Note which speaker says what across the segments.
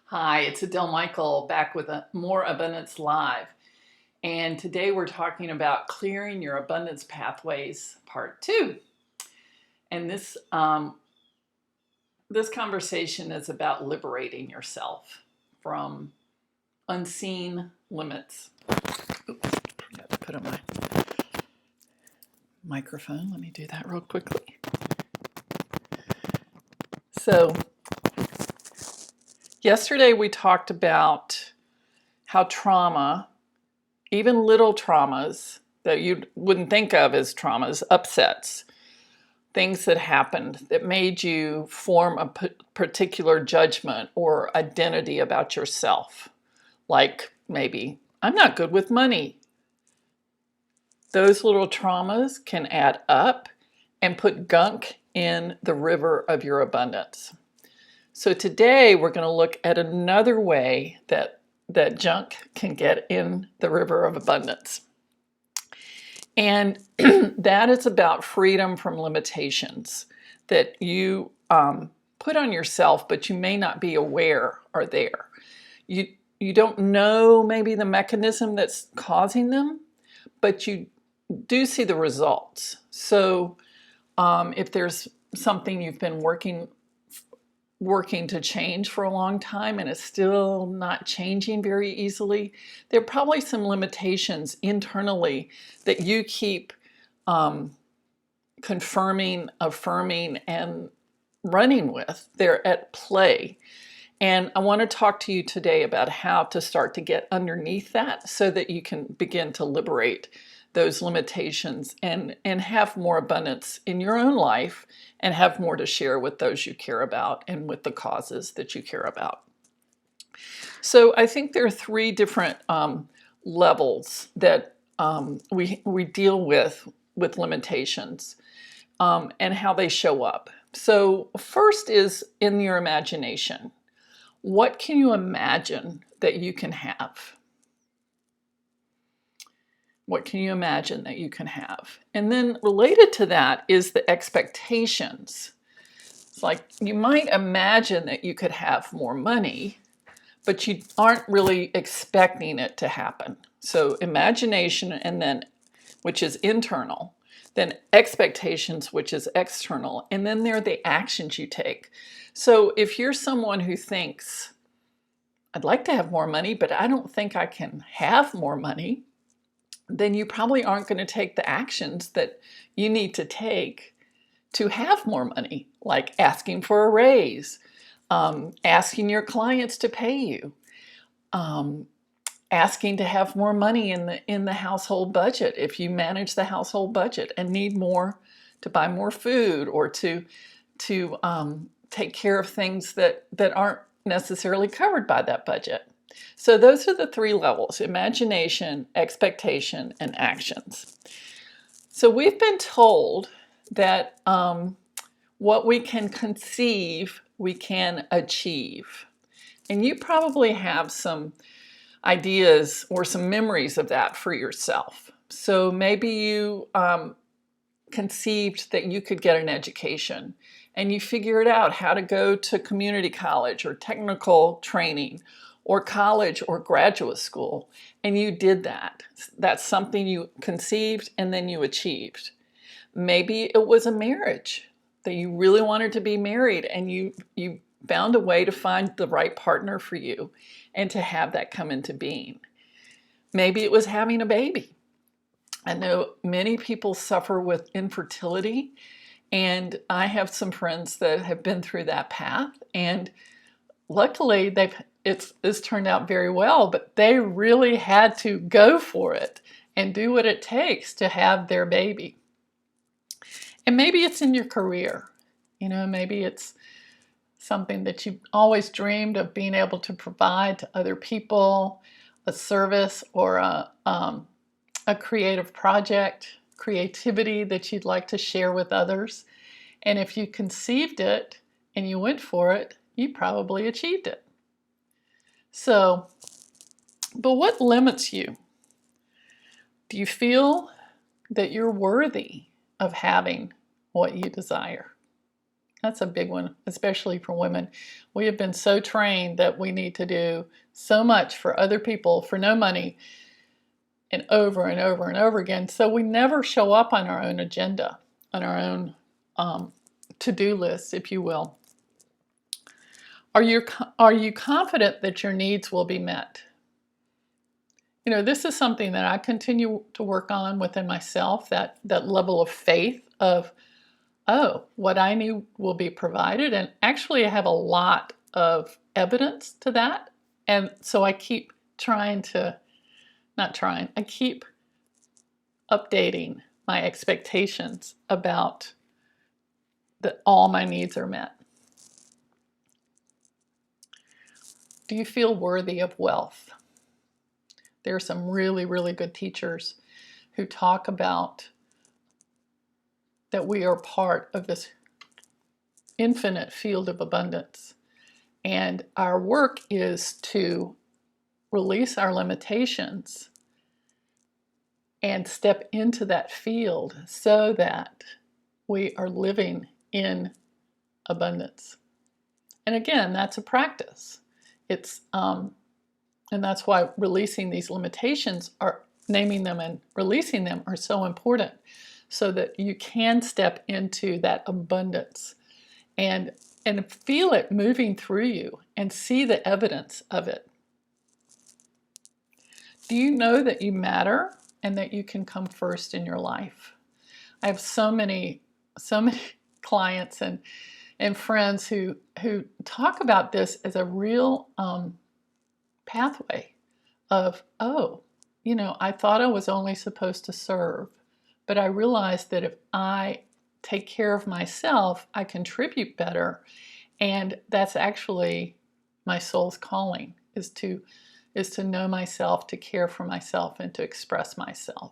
Speaker 1: Hi, it's Adele Michael back with a more Abundance Live. And today we're talking about clearing your abundance pathways, part two. And this conversation is about liberating yourself from unseen limits. Oops, I forgot to put on my microphone. Let me do that real quickly. So, yesterday we talked about how trauma, even little traumas that you wouldn't think of as traumas, upsets, things that happened that made you form a particular judgment or identity about yourself. Like maybe, I'm not good with money. Those little traumas can add up and put gunk in the river of your abundance. So today we're going to look at another way that junk can get in the river of abundance. And that is about freedom from limitations that you put on yourself, but you may not be aware are there. You don't know maybe the mechanism that's causing them, but you do see the results. So if there's something you've been working to change for a long time and it's still not changing very easily, there are probably some limitations internally that you keep confirming, affirming, and running with. They're at play. And I want to talk to you today about how to start to get underneath that so that you can begin to liberate those limitations and have more abundance in your own life and have more to share with those you care about and with the causes that you care about. So I think there are three different levels that we deal with limitations and how they show up. So first is in your imagination. What can you imagine that you can have? What can you imagine that you can have? And then related to that is the expectations. It's like you might imagine that you could have more money, but you aren't really expecting it to happen. So imagination, and then, which is internal, then expectations, which is external, and then there are the actions you take. So if you're someone who thinks, I'd like to have more money, but I don't think I can have more money, then you probably aren't going to take the actions that you need to take to have more money, like asking for a raise, asking your clients to pay you, asking to have more money in the household budget if you manage the household budget and need more to buy more food or to take care of things that aren't necessarily covered by that budget. So those are the three levels: imagination, expectation, and actions. So we've been told that what we can conceive, we can achieve. And you probably have some ideas or some memories of that for yourself. So maybe you conceived that you could get an education and you figured out how to go to community college or technical training or college or graduate school, and you did that. That's something you conceived and then you achieved. Maybe it was a marriage that you really wanted to be married and you found a way to find the right partner for you and to have that come into being. Maybe it was having a baby. I know many people suffer with infertility, and I have some friends that have been through that path, and luckily it's turned out very well, but they really had to go for it and do what it takes to have their baby. And maybe it's in your career. Maybe it's something that you always dreamed of being able to provide to other people, a service or a creative project, creativity that you'd like to share with others. And if you conceived it and you went for it, you probably achieved it. So, but what limits you? Do you feel that you're worthy of having what you desire? That's a big one, especially for women. We have been so trained that we need to do so much for other people for no money and over and over and over again. So we never show up on our own agenda, on our own to-do list, if you will. Are you confident that your needs will be met? You know, this is something that I continue to work on within myself, that level of faith of, oh, what I need will be provided. And actually, I have a lot of evidence to that. And so I keep I keep updating my expectations about that all my needs are met. Do you feel worthy of wealth? There are some really, really good teachers who talk about that we are part of this infinite field of abundance. And our work is to release our limitations and step into that field so that we are living in abundance. And again, that's a practice. It's and that's why releasing these limitations, are naming them and releasing them, are so important, so that you can step into that abundance and feel it moving through you and see the evidence of it. Do you know that you matter and that you can come first in your life? I have so many clients and friends who talk about this as a real pathway of, oh, you know, I thought I was only supposed to serve, but I realized that if I take care of myself, I contribute better. And that's actually my soul's calling, is to know myself, to care for myself, and to express myself.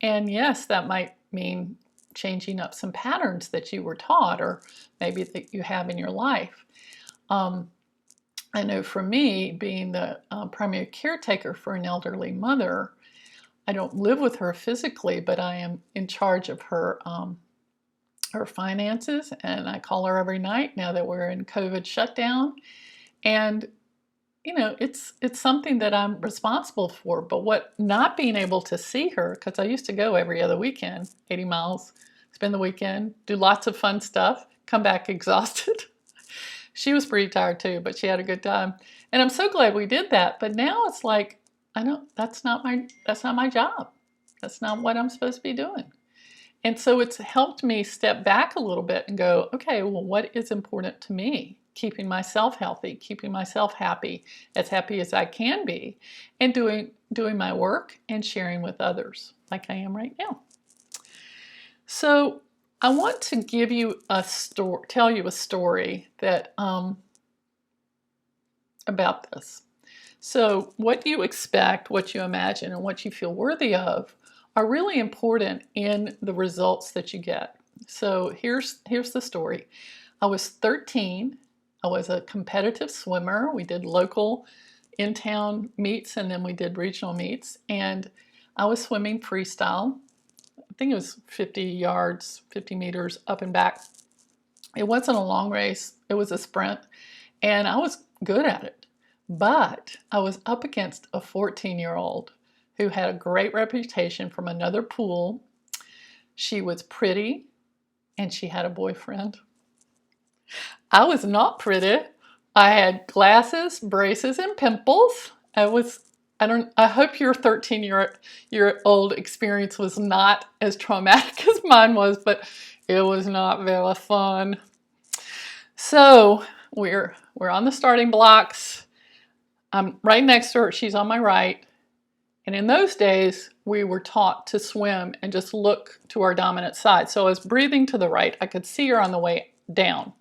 Speaker 1: And yes, that might mean changing up some patterns that you were taught, or maybe that you have in your life. I know for me, being the primary caretaker for an elderly mother, I don't live with her physically, but I am in charge of her finances, and I call her every night now that we're in COVID shutdown. And you know, it's something that I'm responsible for. But what not being able to see her, because I used to go every other weekend, 80 miles, spend the weekend, do lots of fun stuff, come back exhausted. She was pretty tired too, but she had a good time. And I'm so glad we did that. But now it's like, that's not my job. That's not what I'm supposed to be doing. And so it's helped me step back a little bit and go, okay, well, what is important to me? Keeping myself healthy, keeping myself happy as I can be, and doing my work and sharing with others like I am right now. So I want to give you tell you a story that about this. So what you expect, what you imagine, and what you feel worthy of are really important in the results that you get. So here's the story. I was 13. I was a competitive swimmer. We did local in-town meets, and then we did regional meets. And I was swimming freestyle. I think it was 50 yards, 50 meters up and back. It wasn't a long race. It was a sprint. And I was good at it. But I was up against a 14-year-old who had a great reputation from another pool. She was pretty, and she had a boyfriend. I was not pretty. I had glasses, braces, and pimples. I hope your 13-year-old experience was not as traumatic as mine was, but it was not very fun. So we're on the starting blocks. I'm right next to her. She's on my right. And in those days, we were taught to swim and just look to our dominant side. So I was breathing to the right. I could see her on the way down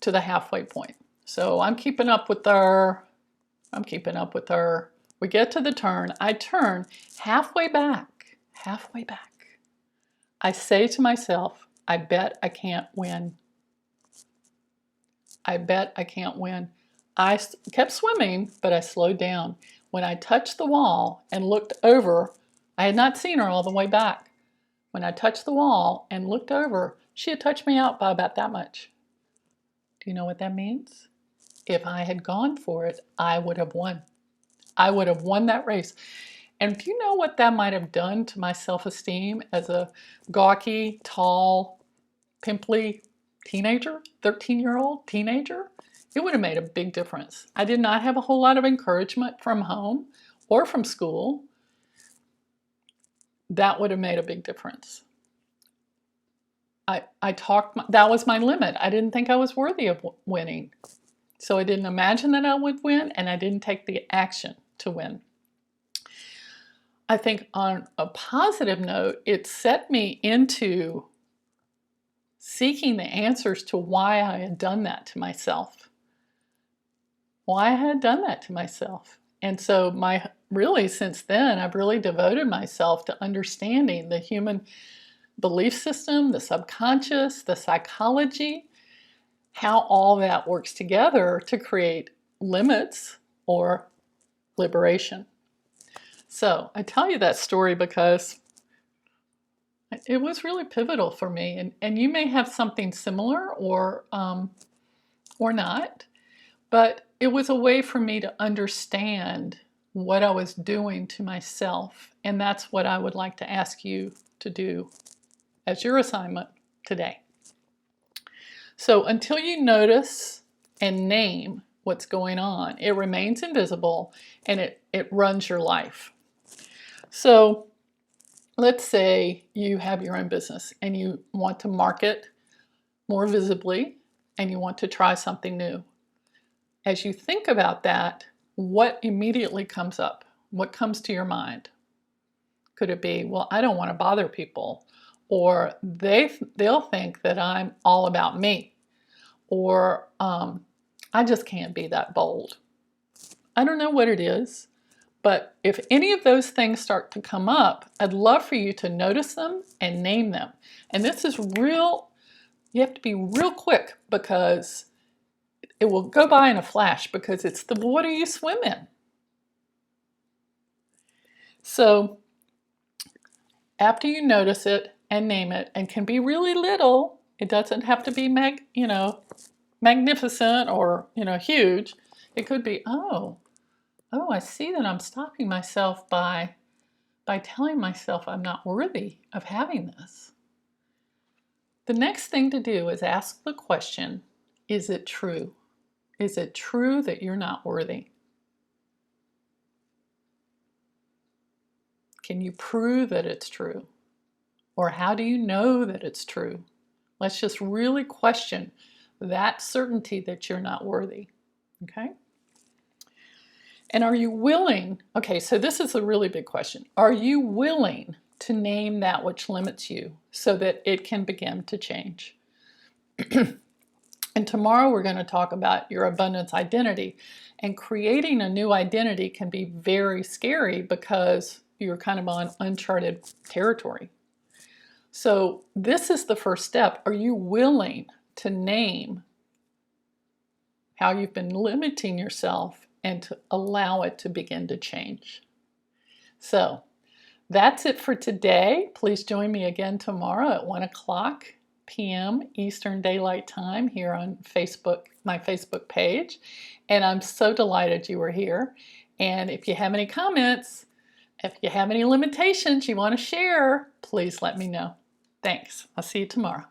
Speaker 1: to the halfway point. So I'm keeping up with her. We get to the turn. I turn halfway back. I say to myself, I bet I can't win. I kept swimming, but I slowed down. When I touched the wall and looked over, I had not seen her all the way back. When I touched the wall and looked over, she had touched me out by about that much. Do you know what that means? If I had gone for it, I would have won. I would have won that race. And do you know what that might have done to my self-esteem as a gawky, tall, pimply teenager, 13-year-old teenager? It would have made a big difference. I did not have a whole lot of encouragement from home or from school. That would have made a big difference. That was my limit. I didn't think I was worthy of winning. So I didn't imagine that I would win, and I didn't take the action to win. I think on a positive note, it set me into seeking the answers to why I had done that to myself. Why I had done that to myself. And so really since then, I've really devoted myself to understanding the human belief system, the subconscious, the psychology, how all that works together to create limits or liberation. So I tell you that story because it was really pivotal for me. And you may have something similar or not, but it was a way for me to understand what I was doing to myself. And that's what I would like to ask you to do as your assignment today. So until you notice and name what's going on, it remains invisible and it runs your life. So let's say you have your own business and you want to market more visibly and you want to try something new. As you think about that, what immediately comes up? What comes to your mind? Could it be, well, I don't want to bother people, or they'll think that I'm all about me, or I just can't be that bold. I don't know what it is, but if any of those things start to come up, I'd love for you to notice them and name them. And this is real, you have to be real quick because it will go by in a flash because it's the water you swim in. So after you notice it and name it, and can be really little, it doesn't have to be magnificent or huge. It could be, oh, I see that I'm stopping myself by telling myself I'm not worthy of having this. The next thing to do is ask the question, is it true? Is it true that you're not worthy? Can you prove that it's true? Or how do you know that it's true? Let's just really question that certainty that you're not worthy, okay? And are you willing, okay, so this is a really big question. Are you willing to name that which limits you so that it can begin to change? And tomorrow we're going to talk about your abundance identity. And creating a new identity can be very scary because you're kind of on uncharted territory. So this is the first step. Are you willing to name how you've been limiting yourself and to allow it to begin to change? So that's it for today. Please join me again tomorrow at 1:00 p.m. Eastern Daylight Time here on Facebook, my Facebook page. And I'm so delighted you were here. And if you have any comments, if you have any limitations you want to share, please let me know. Thanks. I'll see you tomorrow.